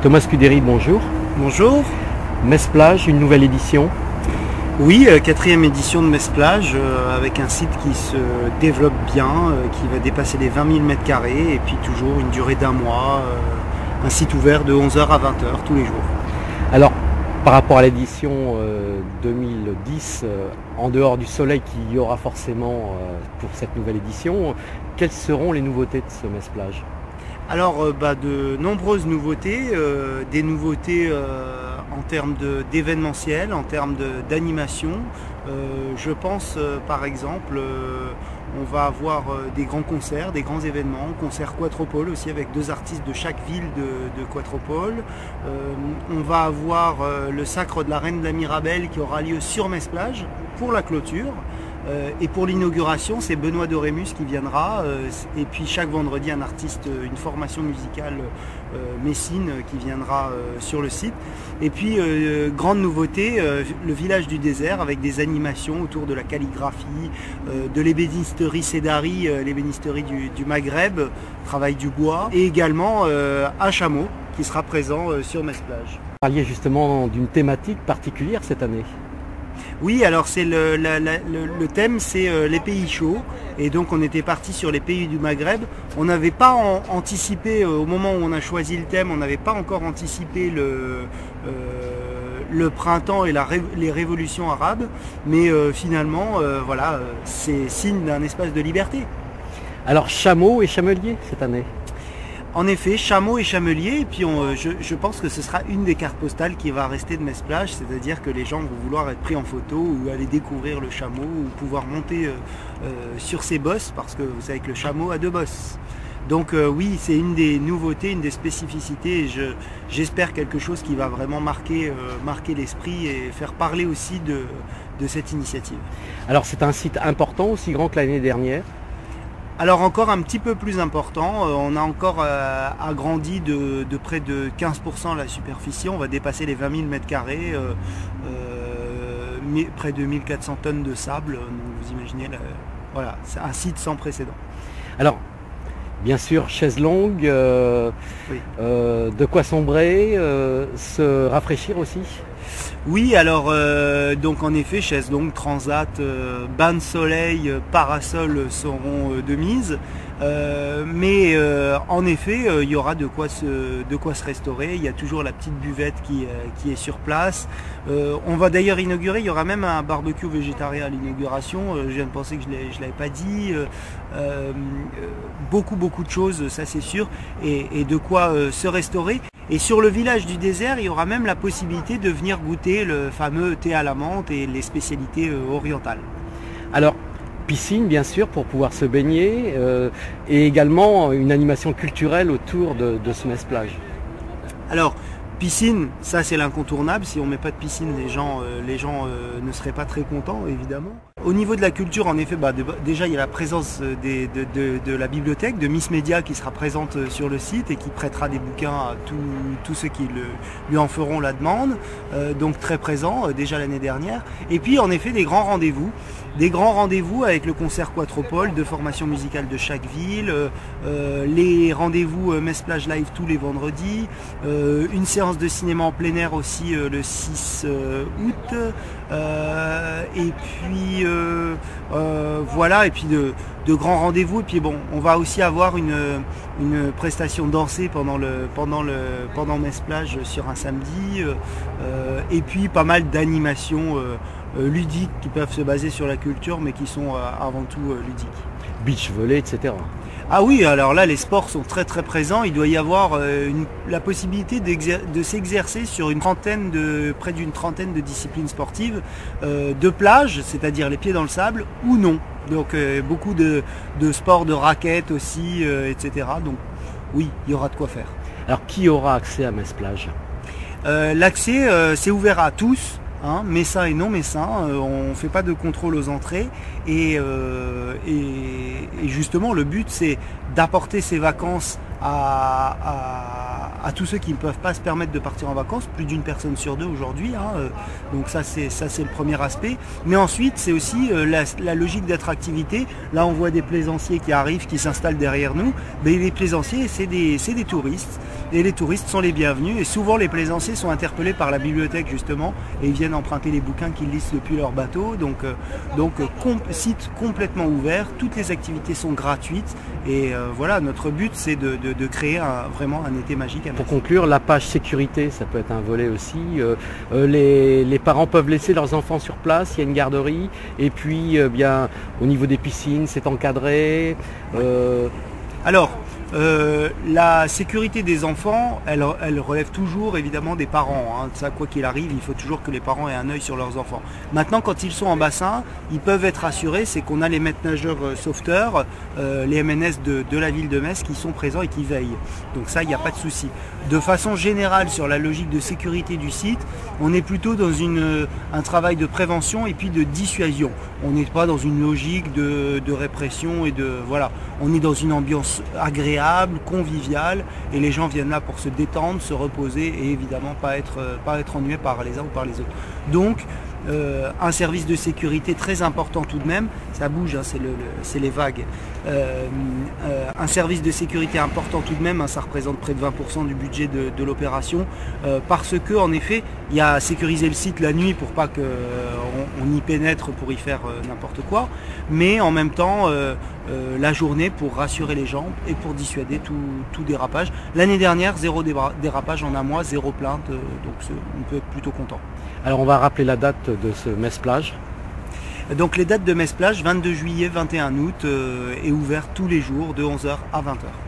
Thomas Scuderi, bonjour. Bonjour. Metz-Plage, une nouvelle édition. Oui, quatrième édition de Metz-Plage, avec un site qui se développe bien, qui va dépasser les 20 000 m² et puis toujours une durée d'1 mois, un site ouvert de 11 h à 20 h tous les jours. Alors, par rapport à l'édition 2010, en dehors du soleil qu'il y aura forcément pour cette nouvelle édition, quelles seront les nouveautés de ce Metz-Plage ? Alors, de nombreuses nouveautés, des nouveautés en termes d'événementiel, en termes d'animation. Je pense par exemple, on va avoir des grands concerts, des grands événements, concert Quatropole aussi avec 2 artistes de chaque ville de Quatropole. On va avoir le sacre de la Reine de la Mirabelle qui aura lieu sur Metz-Plage pour la clôture. Et pour l'inauguration, c'est Benoît Dorémus qui viendra. Et puis chaque vendredi, un artiste, une formation musicale messine qui viendra sur le site. Et puis, grande nouveauté, le village du désert avec des animations autour de la calligraphie, de l'ébénisterie Cédari, l'ébénisterie du Maghreb, travail du bois. Et également un chameau qui sera présent sur Metz-Plage. Vous parliez justement d'une thématique particulière cette année. Oui, alors c'est le thème, c'est les pays chauds. Et donc on était parti sur les pays du Maghreb. On n'avait pas anticipé, au moment où on a choisi le thème, on n'avait pas encore anticipé le printemps et les révolutions arabes. Mais finalement, voilà, c'est signe d'un espace de liberté. Alors chameau et chamelier cette année. En effet, chameau et chamelier, et puis je pense que ce sera une des cartes postales qui va rester de Metz-Plage, c'est-à-dire que les gens vont vouloir être pris en photo ou aller découvrir le chameau ou pouvoir monter sur ses bosses, parce que vous savez que le chameau a 2 bosses. Donc oui, c'est une des nouveautés, une des spécificités, et j'espère quelque chose qui va vraiment marquer l'esprit et faire parler aussi de cette initiative. Alors c'est un site important, aussi grand que l'année dernière. Alors encore un petit peu plus important, on a encore agrandi de près de 15% la superficie, on va dépasser les 20 000 m², près de 1400 tonnes de sable, donc vous imaginez, voilà, c'est un site sans précédent. Alors, bien sûr, chaise longue, oui. De quoi sombrer, se rafraîchir aussi. Oui, alors donc en effet, chaise longue, transat, bain de soleil, parasol seront de mise. Mais en effet, il y aura de quoi se restaurer. Il y a toujours la petite buvette qui est sur place. On va d'ailleurs inaugurer, il y aura même un barbecue végétarien à l'inauguration. Je viens de penser que je ne l'avais pas dit. Beaucoup de choses, ça c'est sûr, et de quoi se restaurer. Et sur le village du désert, il y aura même la possibilité de venir goûter le fameux thé à la menthe et les spécialités orientales. Alors, piscine bien sûr pour pouvoir se baigner et également une animation culturelle autour de ce Metz-Plage. Alors, piscine, ça c'est l'incontournable. Si on ne met pas de piscine, les gens ne seraient pas très contents, évidemment. Au niveau de la culture, en effet, déjà il y a la présence de la bibliothèque, de Miss Média qui sera présente sur le site et qui prêtera des bouquins à tous ceux qui lui en feront la demande. Donc très présent, déjà l'année dernière. Et puis en effet des grands rendez-vous avec le concert Quatropole, 2 formations musicales de chaque ville, les rendez-vous Metz-Plage Live tous les vendredis, une séance de cinéma en plein air aussi le 6 août, et puis voilà, et puis de grands rendez-vous. Et puis bon, on va aussi avoir une prestation dansée pendant Metz-Plage sur un samedi, et puis pas mal d'animations ludiques qui peuvent se baser sur la culture mais qui sont avant tout ludiques. Beach volley, etc. Ah oui, alors là les sports sont très présents, il doit y avoir la possibilité de s'exercer sur près d'une trentaine de disciplines sportives, de plage, c'est-à-dire les pieds dans le sable, ou non. Donc beaucoup de sports de raquettes aussi, etc. Donc oui, il y aura de quoi faire. Alors qui aura accès à Metz-Plage ? L'accès c'est ouvert à tous. Messins et non messins, on ne fait pas de contrôle aux entrées et justement le but c'est d'apporter ces vacances à tous ceux qui ne peuvent pas se permettre de partir en vacances, plus d'1 personne sur 2 aujourd'hui, donc ça c'est le premier aspect. Mais ensuite c'est aussi la logique d'attractivité. Là on voit des plaisanciers qui arrivent, qui s'installent derrière nous, mais les plaisanciers c'est des touristes et les touristes sont les bienvenus. Et souvent les plaisanciers sont interpellés par la bibliothèque justement et ils viennent emprunter les bouquins qu'ils lisent depuis leur bateau. Donc site complètement ouvert, toutes les activités sont gratuites et voilà, notre but c'est de créer vraiment un été magique à Metz. Pour conclure, la page sécurité, ça peut être un volet aussi. Les parents peuvent laisser leurs enfants sur place, il y a une garderie, et puis bien au niveau des piscines, c'est encadré. Alors, la sécurité des enfants, elle relève toujours évidemment des parents. Hein. Ça, quoi qu'il arrive, il faut toujours que les parents aient un œil sur leurs enfants. Maintenant, quand ils sont en bassin, ils peuvent être assurés, c'est qu'on a les maîtres nageurs sauveteurs, les MNS de la ville de Metz qui sont présents et qui veillent. Donc ça, il n'y a pas de souci. De façon générale, sur la logique de sécurité du site, on est plutôt dans un travail de prévention et puis de dissuasion. On n'est pas dans une logique de répression et de voilà. On est dans une ambiance agréable, conviviale, et les gens viennent là pour se détendre, se reposer et évidemment pas être ennuyés par les uns ou par les autres. Donc un service de sécurité très important tout de même, ça bouge, hein, c'est les vagues. Un service de sécurité important tout de même, hein, ça représente près de 20% du budget de l'opération, parce que en effet, il y a à sécuriser le site la nuit pour pas qu'on y pénètre pour y faire n'importe quoi, mais en même temps la journée pour rassurer les gens et pour dissuader tout dérapage. L'année dernière, 0 dérapage en un mois, 0 plainte, donc on peut être plutôt content. Alors on va rappeler la date de ce Metz Plage. Donc les dates de Metz Plage, 22 juillet, 21 août, est ouvert tous les jours de 11h à 20h.